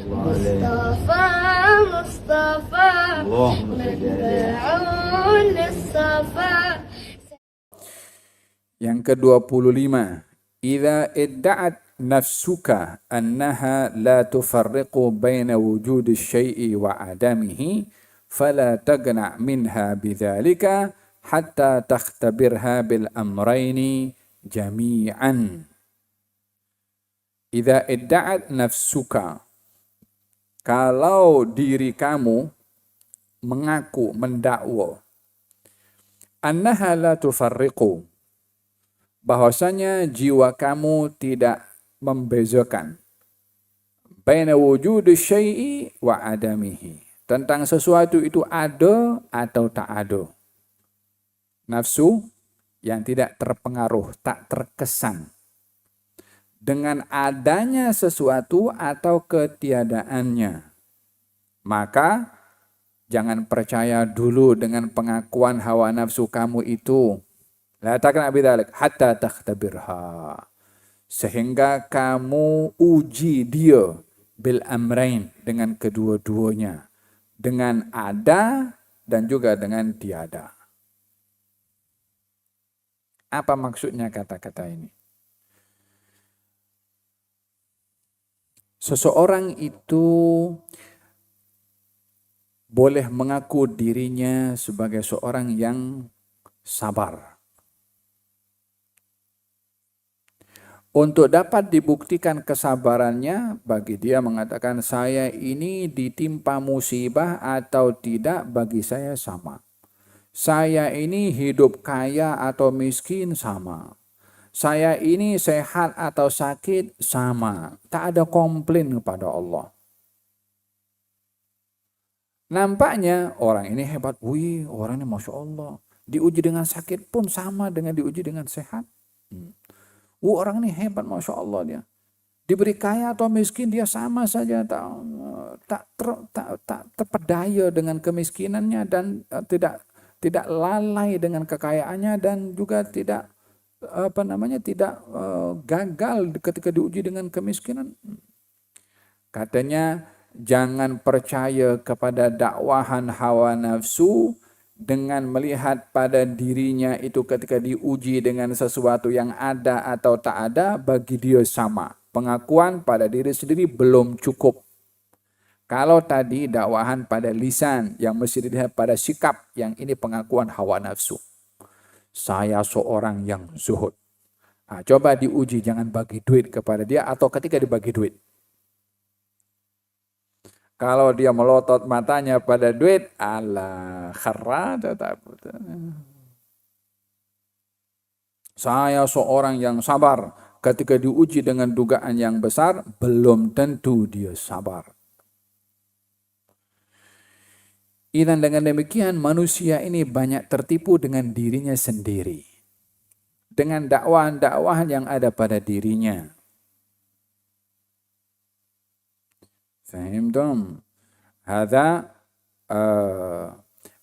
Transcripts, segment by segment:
مصطفى مصطفى متبع للصفا. Yang ke-25, idza idda'at nafsuka annaha la tufarriqu baina wujudi syai'i wa adamihi fala tagna' minha bidzalika hatta takhtabirha bil amrayni jami'an. Idza idda'at nafsuka, kalau diri kamu mengaku, mendakwa, annaha la tufarriqu, bahwasanya jiwa kamu tidak membezakan baina wujudi syai'i wa adamihi, tentang sesuatu itu ada atau tak ada. Nafsu yang tidak terpengaruh, tak terkesan dengan adanya sesuatu atau ketiadaannya. Maka jangan percaya dulu dengan pengakuan hawa nafsu kamu itu. La takna bidzalik hatta takhtabirha, sehingga kamu uji dia bil amrain, dengan kedua-duanya, dengan ada dan juga dengan tiada. Apa maksudnya kata-kata ini? Seseorang itu boleh mengaku dirinya sebagai seorang yang sabar. Untuk dapat dibuktikan kesabarannya, bagi dia mengatakan saya ini ditimpa musibah atau tidak, bagi saya sama. Saya ini hidup kaya atau miskin sama. Saya ini sehat atau sakit sama. Tak ada komplain kepada Allah. Nampaknya orang ini hebat. Wih, orang ini Masya Allah. Diuji dengan sakit pun sama dengan diuji dengan sehat. Orang ini hebat, Masya Allah dia. Diberi kaya atau miskin dia sama saja, tak terpedaya dengan kemiskinannya, dan tidak lalai dengan kekayaannya, dan juga tidak gagal ketika diuji dengan kemiskinan. Katanya jangan percaya kepada dakwahan hawa nafsu dengan melihat pada dirinya itu ketika diuji dengan sesuatu yang ada atau tak ada, bagi dia sama. Pengakuan pada diri sendiri belum cukup. Kalau tadi dakwahan pada lisan yang mesti dilihat pada sikap, yang ini pengakuan hawa nafsu. Saya seorang yang zuhud. Nah, coba diuji, jangan bagi duit kepada dia atau ketika dibagi duit. Kalau dia melotot matanya pada duit, Allah kharra. Saya seorang yang sabar. Ketika diuji dengan dugaan yang besar, belum tentu dia sabar. Dan dengan demikian manusia ini banyak tertipu dengan dirinya sendiri, dengan dakwahan-dakwahan yang ada pada dirinya. Fahimtum? Hadza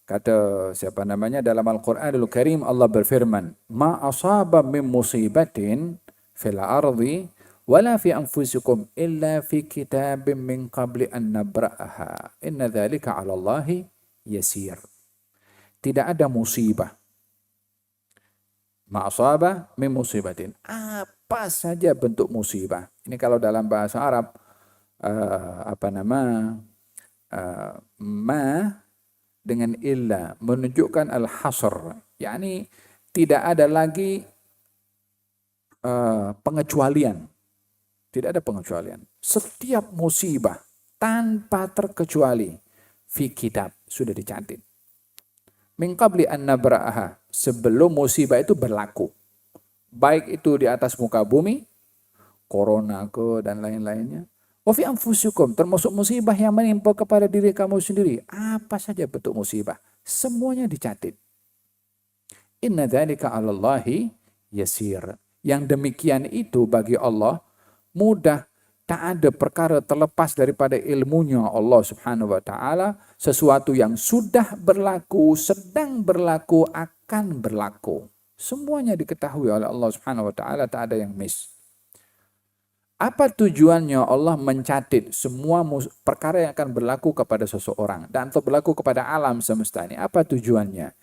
kata siapa namanya dalam Al-Qur'anul Karim, Allah berfirman, "Ma asaba min musibatin fil ardi wala fi anfusikum illa fi kitabim min qabli an nabra'aha. Inna dzalika 'ala Allahi yasir." Tidak ada musibah. Ma asaba min musibatin. Apa saja bentuk musibah. Ini kalau dalam bahasa Arab ma dengan illa menunjukkan al-hasr, yakni tidak ada lagi pengecualian. Tidak ada pengecualian. Setiap musibah tanpa terkecuali fi kitab, sudah dicatat. Min qabli an nabra'aha, sebelum musibah itu berlaku. Baik itu di atas muka bumi, corona dan lain-lainnya. Wa fi anfusikum, termasuk musibah yang menimpa kepada diri kamu sendiri. Apa saja bentuk musibah, semuanya dicatat. Inna dzalika 'ala Allahi yasir. Yang demikian itu bagi Allah mudah. Tak ada perkara terlepas daripada ilmunya Allah Subhanahu wa taala. Sesuatu yang sudah berlaku, sedang berlaku, akan berlaku. Semuanya diketahui oleh Allah Subhanahu wa taala, tak ada yang miss. Apa tujuannya Allah mencatat semua perkara yang akan berlaku kepada seseorang dan atau berlaku kepada alam semesta ini? Apa tujuannya?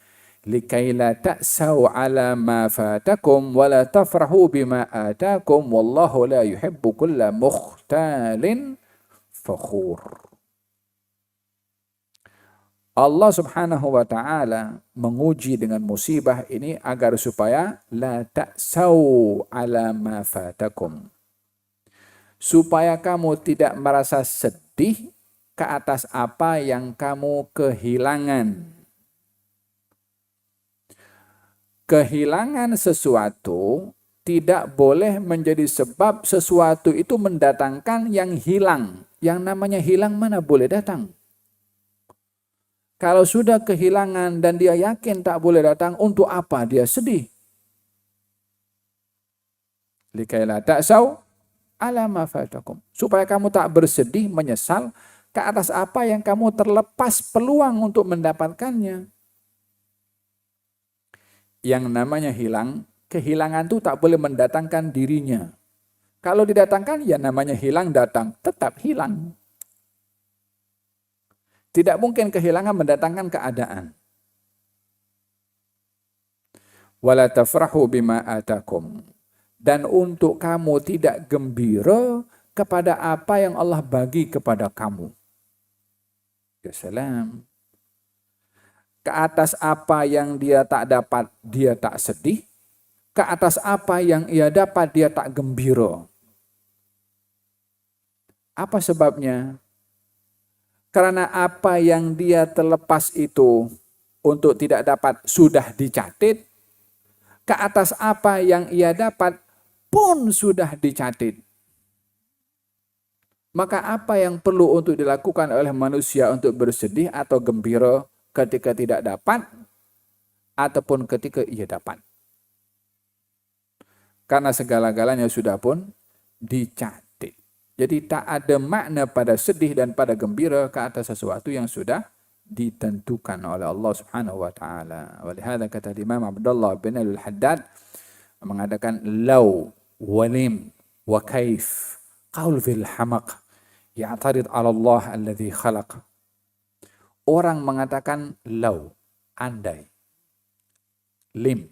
Likai la ta'sau ala ma fatakum wa la tafrahu bima atakum wallahu la yuhibbu kulla mukhtalin fakhur. Allah Subhanahu wa taala menguji dengan musibah ini agar supaya la ta'sau ala ma fatakum. Supaya kamu tidak merasa sedih ke atas apa yang kamu kehilangan. Kehilangan sesuatu tidak boleh menjadi sebab sesuatu itu mendatangkan yang hilang. Yang namanya hilang mana boleh datang. Kalau sudah kehilangan dan dia yakin tak boleh datang, untuk apa dia sedih? Likaila ta'sau ala ma fatakum. Supaya kamu tak bersedih, menyesal ke atas apa yang kamu terlepas peluang untuk mendapatkannya. Yang namanya hilang, kehilangan itu tak boleh mendatangkan dirinya. Kalau didatangkan, ya namanya hilang datang, tetap hilang. Tidak mungkin kehilangan mendatangkan keadaan. Wala tafrahu bima atakum. Dan untuk kamu tidak gembira kepada apa yang Allah bagi kepada kamu. Ya salam. Ke atas apa yang dia tak dapat, dia tak sedih. Ke atas apa yang ia dapat, dia tak gembira. Apa sebabnya? Karena apa yang dia terlepas itu untuk tidak dapat sudah dicatat. Ke atas apa yang ia dapat pun sudah dicatat. Maka apa yang perlu untuk dilakukan oleh manusia untuk bersedih atau gembira ketika tidak dapat ataupun ketika ia dapat? Karena segala-galanya sudah pun dicatat. Jadi tak ada makna pada sedih dan pada gembira ke atas sesuatu yang sudah ditentukan oleh Allah Subhanahu wa taala. Walihada kata Imam Abdullah bin Al-Haddad mengatakan law walim wa kaif qaul fil hamaq ya'tarid 'ala Allah alladhi khalaq. Orang mengatakan law, andai, lim,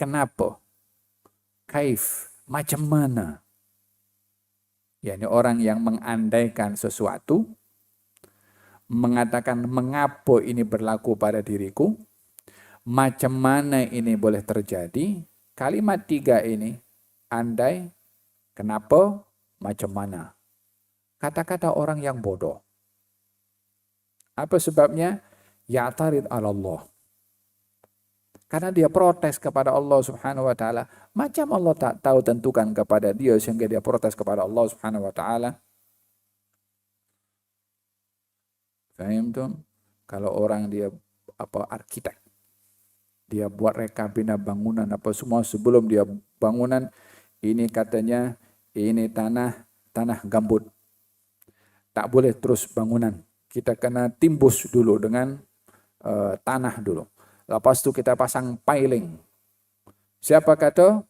kenapa, kaif, macam mana. yakni orang yang mengandaikan sesuatu, mengatakan mengapa ini berlaku pada diriku, macam mana ini boleh terjadi. Kalimat tiga ini, andai, kenapa, macam mana. Kata-kata orang yang bodoh. Apa sebabnya? Ya'tarid 'ala Allah. Karena dia protes kepada Allah Subhanahu wa taala. Macam Allah tak tahu tentukan kepada dia sehingga dia protes kepada Allah Subhanahu wa taala. Faham tuh? Kalau orang dia arsitek. Dia buat rekabina bangunan apa semua sebelum dia bangunan, ini katanya ini tanah gambut. Tak boleh terus bangunan. Kita kena timbus dulu dengan tanah dulu. Lepas itu kita pasang piling. Siapa kata?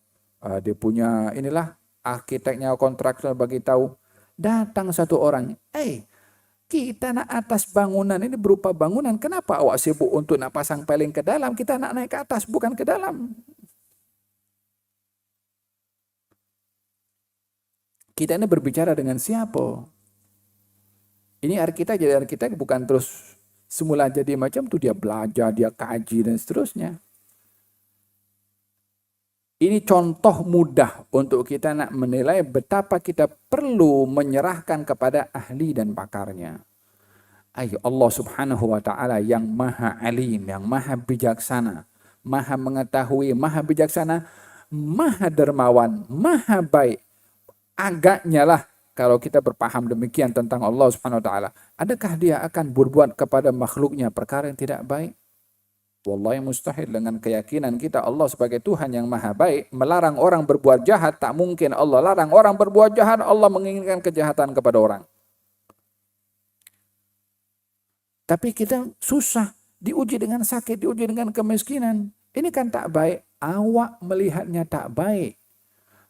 Dia punya inilah arsiteknya, kontraktor bagi tahu. Datang satu orang. Kita nak atas bangunan ini berupa bangunan. Kenapa awak sibuk untuk nak pasang piling ke dalam? Kita nak naik ke atas bukan ke dalam. Kita ini berbicara dengan siapa? Ini arsitek jadi arsitek bukan terus semula jadi macam tu, dia belajar, dia kaji dan seterusnya. Ini contoh mudah untuk kita nak menilai betapa kita perlu menyerahkan kepada ahli dan pakarnya. Allah Subhanahu wa taala yang maha alim, yang maha bijaksana, maha mengetahui, maha bijaksana, maha dermawan, maha baik. Agaknya lah kalau kita berpaham demikian tentang Allah Subhanahu wa taala, adakah dia akan berbuat kepada makhluknya perkara yang tidak baik? Wallahi mustahil. Dengan keyakinan kita Allah sebagai Tuhan yang maha baik, melarang orang berbuat jahat, tak mungkin Allah larang orang berbuat jahat, Allah menginginkan kejahatan kepada orang. Tapi kita susah, diuji dengan sakit, diuji dengan kemiskinan. Ini kan tak baik. Awak melihatnya tak baik.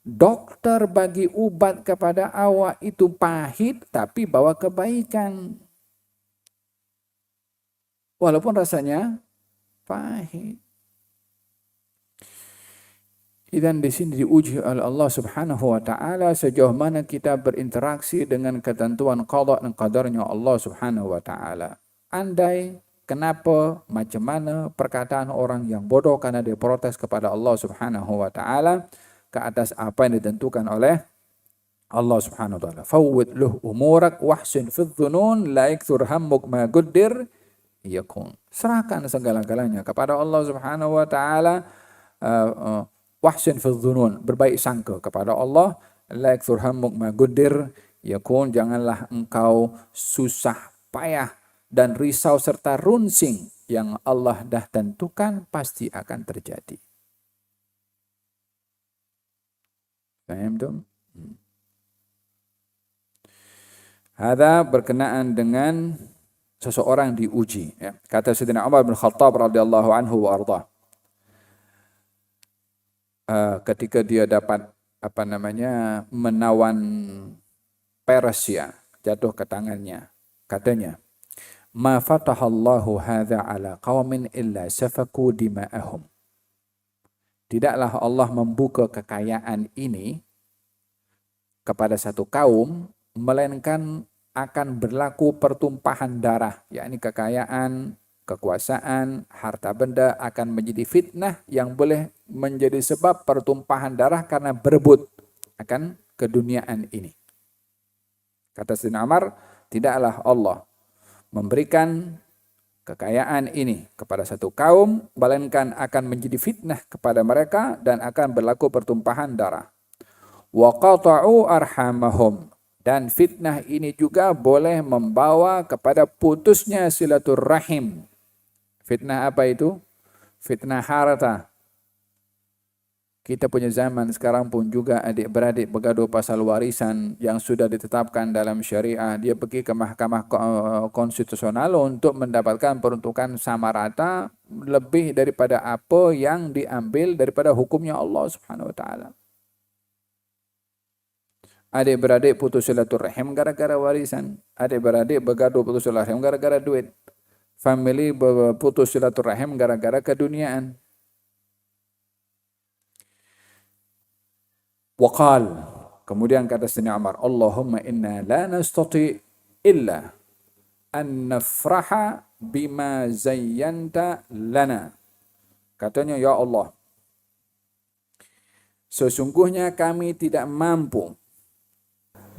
Dokter bagi ubat kepada awak itu pahit tapi bawa kebaikan. Walaupun rasanya pahit. Dan di sini diuji oleh Allah Subhanahu wa taala sejauh mana kita berinteraksi dengan ketentuan qada dan qadarnya Allah Subhanahu wa taala. Andai kenapa macam mana perkataan orang yang bodoh karena dia protes kepada Allah Subhanahu wa taala ke atas apa yang ditentukan oleh Allah Subhanahu wa taala. Fawwid luh umurak wahsin fidh dhunun la yakthur hammuk ma qaddir yakun. Serahkan segala-galanya kepada Allah Subhanahu wa taala. Wahsin fidh dhunun, berbaik sangka kepada Allah. La yakthur hammuk ma qaddir yakun. Janganlah engkau susah payah dan risau serta runsing yang Allah dah tentukan pasti akan terjadi. Faham tu? Hada berkenaan dengan seseorang diuji. Ya. Kata Sayyidina Umar bin Khattab radhiyallahu anhu wa ardah. Ketika dia dapat menawan Persia jatuh ke tangannya, katanya, "Ma fatahallahu hadza ala qaumin illa safaku dima'ahum." Tidaklah Allah membuka kekayaan ini kepada satu kaum, melainkan akan berlaku pertumpahan darah, yakni kekayaan, kekuasaan, harta benda akan menjadi fitnah yang boleh menjadi sebab pertumpahan darah karena berebut akan keduniaan ini. Kata Sayyidina Umar, tidaklah Allah memberikan kekayaan ini kepada satu kaum, melainkan akan menjadi fitnah kepada mereka dan akan berlaku pertumpahan darah. Wa qata'u arhamahum, dan fitnah ini juga boleh membawa kepada putusnya silaturrahim. Fitnah apa itu? Fitnah harta. Kita punya zaman sekarang pun juga adik-beradik bergaduh pasal warisan yang sudah ditetapkan dalam syariah. Dia pergi ke mahkamah konstitusional untuk mendapatkan peruntukan sama rata lebih daripada apa yang diambil daripada hukumnya Allah Subhanahu wa taala. Adik-beradik putus silaturahim gara-gara warisan. Adik-beradik bergaduh putus silaturahim gara-gara duit. Family putus silaturahim gara-gara keduniaan. Waqal, kemudian kata Sayyidina Umar, Allahumma inna la nastati illa an nafraha bima zayyanta lana. Katanya, ya Allah, sesungguhnya kami tidak mampu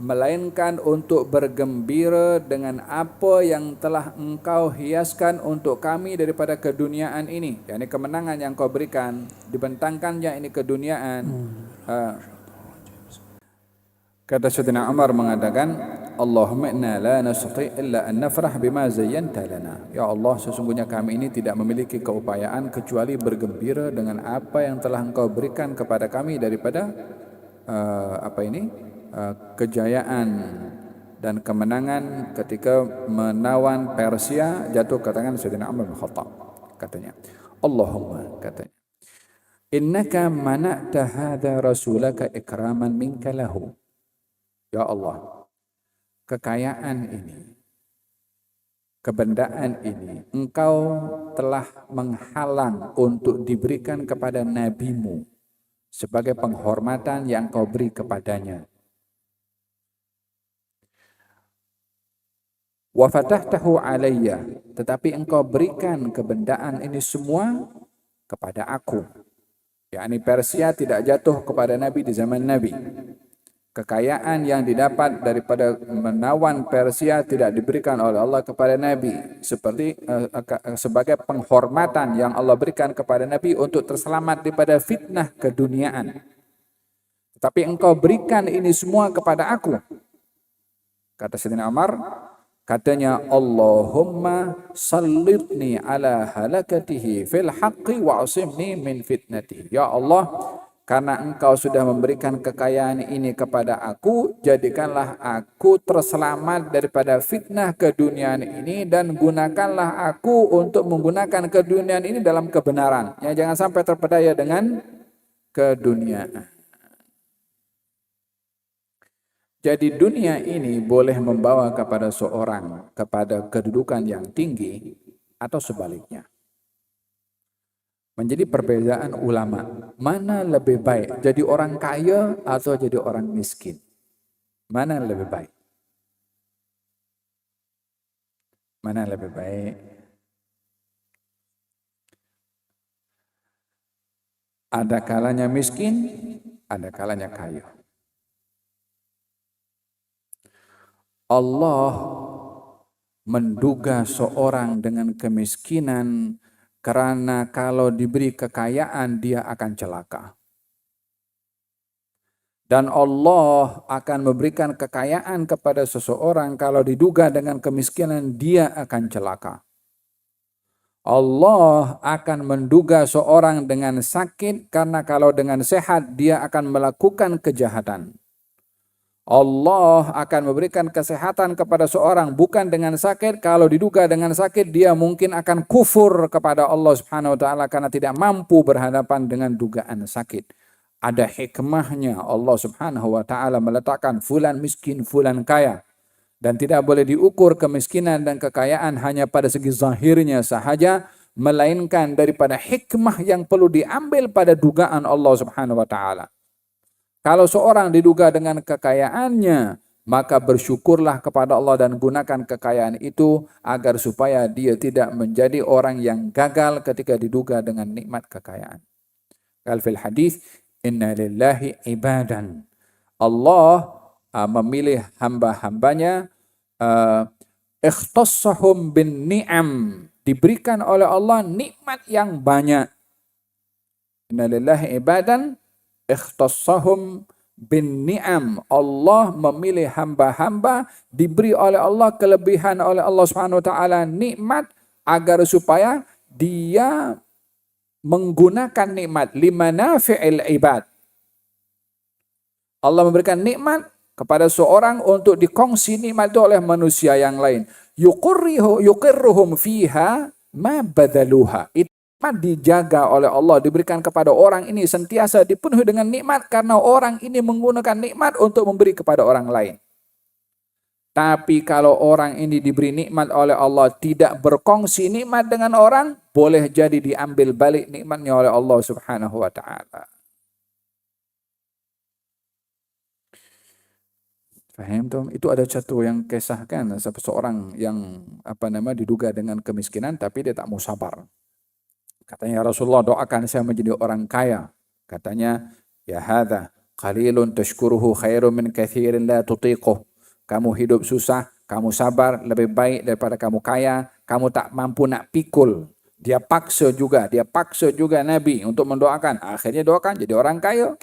melainkan untuk bergembira dengan apa yang telah engkau hiaskan untuk kami daripada keduniaan ini. Yakni kemenangan yang kau berikan, dibentangkannya ini keduniaan. Kata Sayyidina Umar mengatakan, Allahumma inna la nastati illa an nafrah bima zayyanta lana. Ya Allah, sesungguhnya kami ini tidak memiliki keupayaan kecuali bergembira dengan apa yang telah engkau berikan kepada kami daripada kejayaan dan kemenangan ketika menawan Persia jatuh ke tangan Sayyidina Umar bin Khattab. Katanya, Allahumma, katanya, innaka mana'ta hadha rasulaka ikraman minka lahu. Ya Allah, kekayaan ini, kebendaan ini, engkau telah menghalang untuk diberikan kepada nabimu sebagai penghormatan yang kau beri kepadanya. Wa fatahtahu alayya, tetapi engkau berikan kebendaan ini semua kepada aku. Yakni Persia tidak jatuh kepada Nabi di zaman Nabi. Kekayaan yang didapat daripada menawan Persia tidak diberikan oleh Allah kepada Nabi seperti sebagai penghormatan yang Allah berikan kepada Nabi untuk terselamat daripada fitnah keduniaan. Tetapi engkau berikan ini semua kepada aku. Kata Sayyidina Umar, katanya, Allahumma sallitni ala halakatihi fil haqqi wa asimni min fitnatihi. Ya Allah, karena engkau sudah memberikan kekayaan ini kepada aku, jadikanlah aku terselamat daripada fitnah keduniaan ini dan gunakanlah aku untuk menggunakan keduniaan ini dalam kebenaran. Ya, jangan sampai terpedaya dengan keduniaan. Jadi dunia ini boleh membawa kepada seorang kepada kedudukan yang tinggi atau sebaliknya. Menjadi perbedaan ulama, mana lebih baik, jadi orang kaya atau jadi orang miskin? Mana lebih baik? Mana lebih baik? Ada kalanya miskin, ada kalanya kaya. Allah menduga seorang dengan kemiskinan karena kalau diberi kekayaan dia akan celaka. Dan Allah akan memberikan kekayaan kepada seseorang kalau diduga dengan kemiskinan dia akan celaka. Allah akan menduga seorang dengan sakit karena kalau dengan sehat dia akan melakukan kejahatan. Allah akan memberikan kesehatan kepada seorang bukan dengan sakit. Kalau diduga dengan sakit, dia mungkin akan kufur kepada Allah Subhanahu wa taala karena tidak mampu berhadapan dengan dugaan sakit. Ada hikmahnya Allah Subhanahu wa taala meletakkan fulan miskin, fulan kaya. Dan tidak boleh diukur kemiskinan dan kekayaan hanya pada segi zahirnya sahaja, melainkan daripada hikmah yang perlu diambil pada dugaan Allah Subhanahu wa taala. Kalau seorang diduga dengan kekayaannya, maka bersyukurlah kepada Allah dan gunakan kekayaan itu agar supaya dia tidak menjadi orang yang gagal ketika diduga dengan nikmat kekayaan. Qal fil hadis, inna lillahi ibadan. Allah memilih hamba-hambanya, ikhtassahum bin ni'am, diberikan oleh Allah nikmat yang banyak. Inna lillahi ibadan ikhtassahum bin ni'am. Allah memilih hamba-hamba, diberi oleh Allah kelebihan oleh Allah Subhanahu wa taala nikmat agar supaya dia menggunakan nikmat limanafi'il ibad. Allah memberikan nikmat kepada seorang untuk dikongsi nikmat itu oleh manusia yang lain. Yuqirruhum fiha ma badaluha. Nikmat dijaga oleh Allah, diberikan kepada orang ini sentiasa dipenuhi dengan nikmat karena orang ini menggunakan nikmat untuk memberi kepada orang lain. Tapi kalau orang ini diberi nikmat oleh Allah tidak berkongsi nikmat dengan orang, boleh jadi diambil balik nikmatnya oleh Allah Subhanahu wa taala. Faham tuh? Itu ada satu yang kisahkan seseorang yang diduga dengan kemiskinan tapi dia tak mau sabar. Katanya, ya Rasulullah, doakan saya menjadi orang kaya. Katanya, ya hadza qalilun tashkuruhu khairum min katsirin la tutiquh. Kamu hidup susah, kamu sabar, lebih baik daripada kamu kaya, kamu tak mampu nak pikul. Dia paksa juga Nabi untuk mendoakan. Akhirnya doakan jadi orang kaya.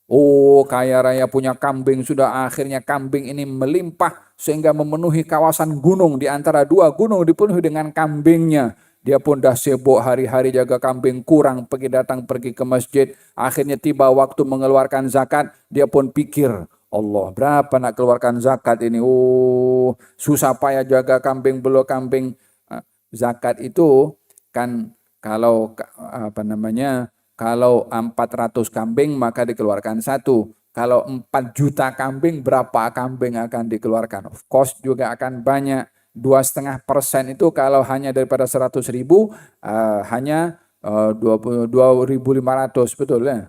Oh, kaya raya punya kambing, sudah akhirnya kambing ini melimpah sehingga memenuhi kawasan gunung. Di antara dua gunung dipenuhi dengan kambingnya. Dia pun dah sibuk hari-hari jaga kambing, kurang pergi ke masjid. Akhirnya tiba waktu mengeluarkan zakat, dia pun pikir, Allah, berapa nak keluarkan zakat ini? Oh, susah payah jaga kambing, belum kambing. Zakat itu kan kalau kalau 400 kambing maka dikeluarkan satu. Kalau 4 juta kambing, berapa kambing akan dikeluarkan? Of course juga akan banyak. 2,5% itu kalau hanya daripada 100.000 hanya 2.500, betul ya?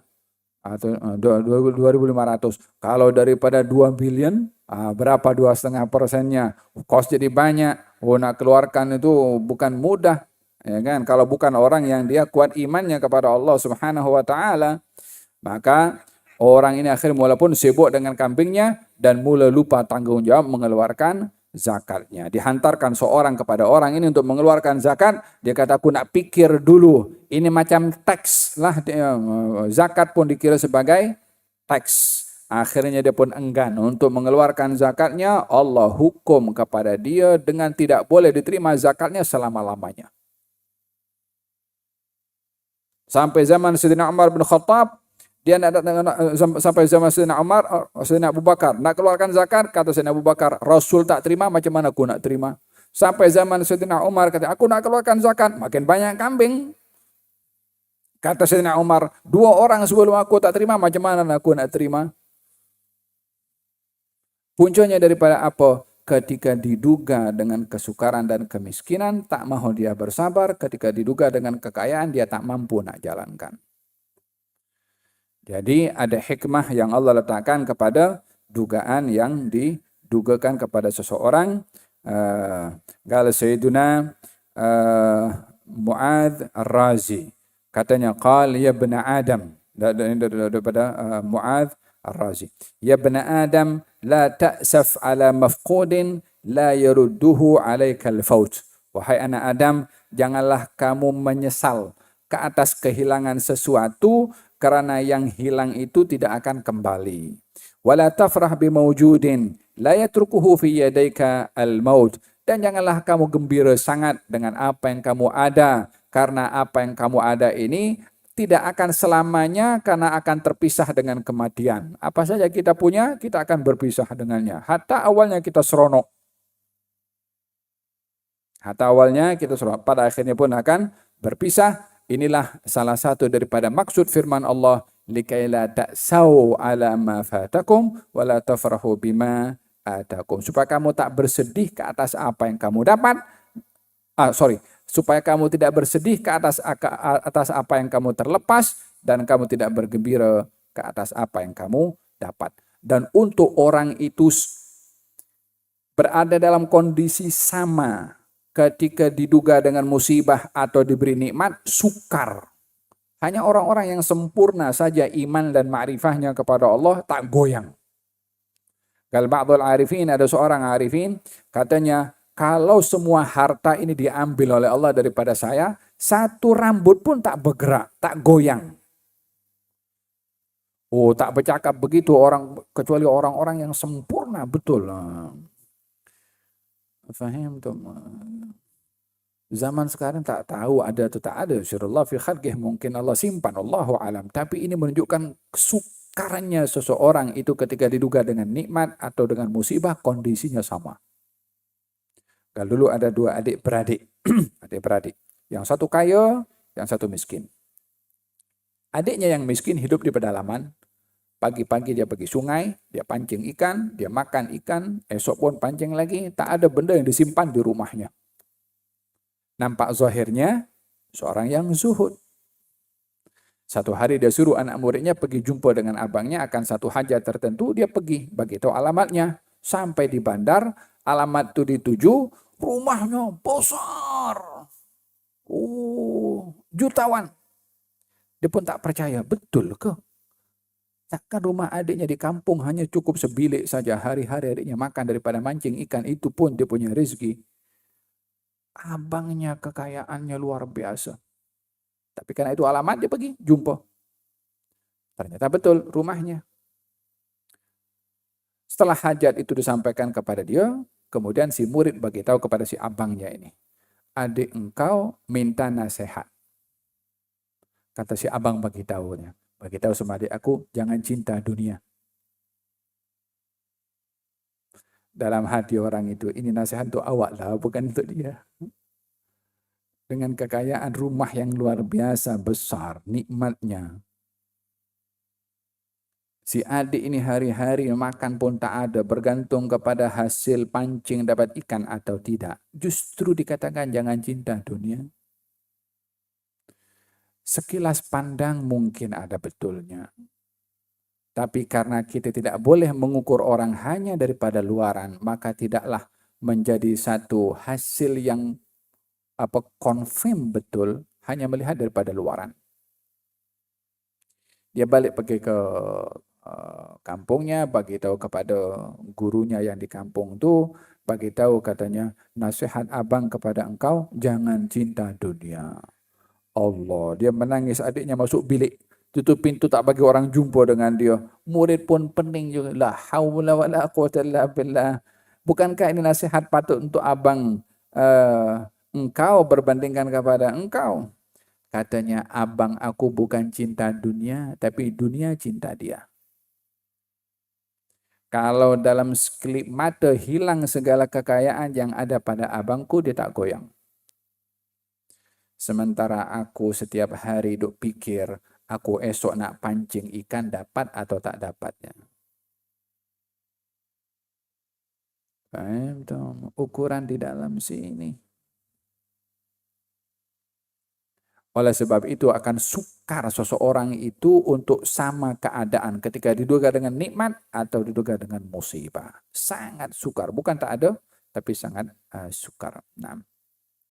Atau 2.500. Kalau daripada 2 billion, berapa 2,5%-nya? Cost jadi banyak. Oh, nak keluarkan itu bukan mudah, ya kan? Kalau bukan orang yang dia kuat imannya kepada Allah Subhanahu wa taala, maka orang ini akhirnya walaupun sibuk dengan kambingnya dan mulai lupa tanggung jawab mengeluarkan zakatnya. Dihantarkan seorang kepada orang ini untuk mengeluarkan zakat, dia kata, aku nak pikir dulu. Ini macam teks lah, zakat pun dikira sebagai teks. Akhirnya dia pun enggan untuk mengeluarkan zakatnya. Allah hukum kepada dia dengan tidak boleh diterima zakatnya selama-lamanya. Sampai zaman Sayyidina Umar bin Khattab, dia sampai zaman Sayyidina Umar, Sayyidina Abu Bakar nak keluarkan zakat, kata Sayyidina Abu Bakar, Rasul tak terima, macam mana aku nak terima? Sampai zaman Sayyidina Umar, kata, aku nak keluarkan zakat, makin banyak kambing. Kata Sayyidina Umar, 2 orang sebelum aku tak terima, macam mana aku nak terima? Puncanya daripada apa? Ketika diduga dengan kesukaran dan kemiskinan, tak mau dia bersabar. Ketika diduga dengan kekayaan, dia tak mampu nak jalankan. Jadi ada hikmah yang Allah letakkan kepada dugaan yang didugakan kepada seseorang. Qala Sayyiduna Mu'adz Ar-Razi. Katanya, qal ya ibn Adam. Daripada Mu'adz Ar-Razi. Ya ibn Adam, la ta'saf ala mafqudin la yarudduhu alaikal faut. Wahai anak Adam, janganlah kamu menyesal ke atas kehilangan sesuatu, karena yang hilang itu tidak akan kembali. Wala tafrah bimawjudin la yatrukuhu fi yadayka al-maut. Dan janganlah kamu gembira sangat dengan apa yang kamu ada, karena apa yang kamu ada ini tidak akan selamanya, karena akan terpisah dengan kematian. Apa saja kita punya, kita akan berpisah dengannya. Hatta awalnya kita seronok. Pada akhirnya pun akan berpisah. Inilah salah satu daripada maksud firman Allah, likaila ta'sau ala ma fatakum wa la tafrahu bima atakum. Supaya kamu tak bersedih ke atas apa yang kamu dapat. Supaya kamu tidak bersedih ke atas apa yang kamu terlepas, dan kamu tidak bergembira ke atas apa yang kamu dapat. Dan untuk orang itu berada dalam kondisi sama ketika diduga dengan musibah atau diberi nikmat, sukar. Hanya orang-orang yang sempurna saja iman dan ma'rifahnya kepada Allah tak goyang. Kal ba'dul arifin, ada seorang arifin, katanya, kalau semua harta ini diambil oleh Allah daripada saya, satu rambut pun tak bergerak, tak goyang. Oh, tak bercakap begitu orang, kecuali orang-orang yang sempurna betul. Faham tuh. Zaman sekarang tak tahu ada atau tak ada. Syirullah fi khalqih, mungkin Allah simpan, Allahu alam. Tapi ini menunjukkan kesukarannya seseorang itu ketika diduga dengan nikmat atau dengan musibah, kondisinya sama. Kalau dulu ada dua adik-beradik. Adik-beradik. Yang satu kaya, yang satu miskin. Adiknya yang miskin hidup di pedalaman. Pagi-pagi dia pergi sungai, dia pancing ikan, dia makan ikan, esok pun pancing lagi. Tak ada benda yang disimpan di rumahnya. Nampak zahirnya seorang yang zuhud. Satu hari dia suruh anak muridnya pergi jumpa dengan abangnya akan satu hajat tertentu, dia pergi, bagi tahu alamatnya. Sampai di bandar, alamat itu dituju, rumahnya besar. Jutawan. Dia pun tak percaya, betul ke? Takkan rumah adiknya di kampung hanya cukup sebilik saja, hari-hari adiknya makan daripada mancing ikan, itu pun dia punya rezeki. Abangnya kekayaannya luar biasa. Tapi karena itu alamat, dia pergi jumpa. Ternyata betul rumahnya. Setelah hajat itu disampaikan kepada dia, kemudian si murid bagi tahu kepada si abangnya ini, adik engkau minta nasihat. Kata si abang bagi tahu sama adik aku, jangan cinta dunia. Dalam hati orang itu, ini nasihat untuk awak lah, bukan untuk dia. Dengan kekayaan rumah yang luar biasa besar, nikmatnya. Si adik ini hari-hari makan pun tak ada, bergantung kepada hasil pancing dapat ikan atau tidak. Justru dikatakan jangan cinta dunia. Sekilas pandang mungkin ada betulnya. Tapi karena kita tidak boleh mengukur orang hanya daripada luaran, maka tidaklah menjadi satu hasil yang confirm betul, hanya melihat daripada luaran. Dia balik pergi ke kampungnya, bagi tahu kepada gurunya yang di kampung itu, bagi tahu katanya, nasihat abang kepada engkau, jangan cinta dunia. Allah, dia menangis, adiknya masuk bilik, tutup pintu tak bagi orang jumpa dengan dia. Murid pun pening juga, la haula wala quwwata illa billah. Bukankah ini nasihat patut untuk abang engkau berbandingkan kepada engkau? Katanya, abang aku bukan cinta dunia, tapi dunia cinta dia. Kalau dalam sekelip mata hilang segala kekayaan yang ada pada abangku, dia tak goyang. Sementara aku setiap hari duk pikir, aku esok nak pancing ikan dapat atau tak dapatnya. Ukuran di dalam sini. Oleh sebab itu akan sukar seseorang itu untuk sama keadaan ketika diduga dengan nikmat atau diduga dengan musibah. Sangat sukar, bukan tak ada, tapi sangat sukar. Nah.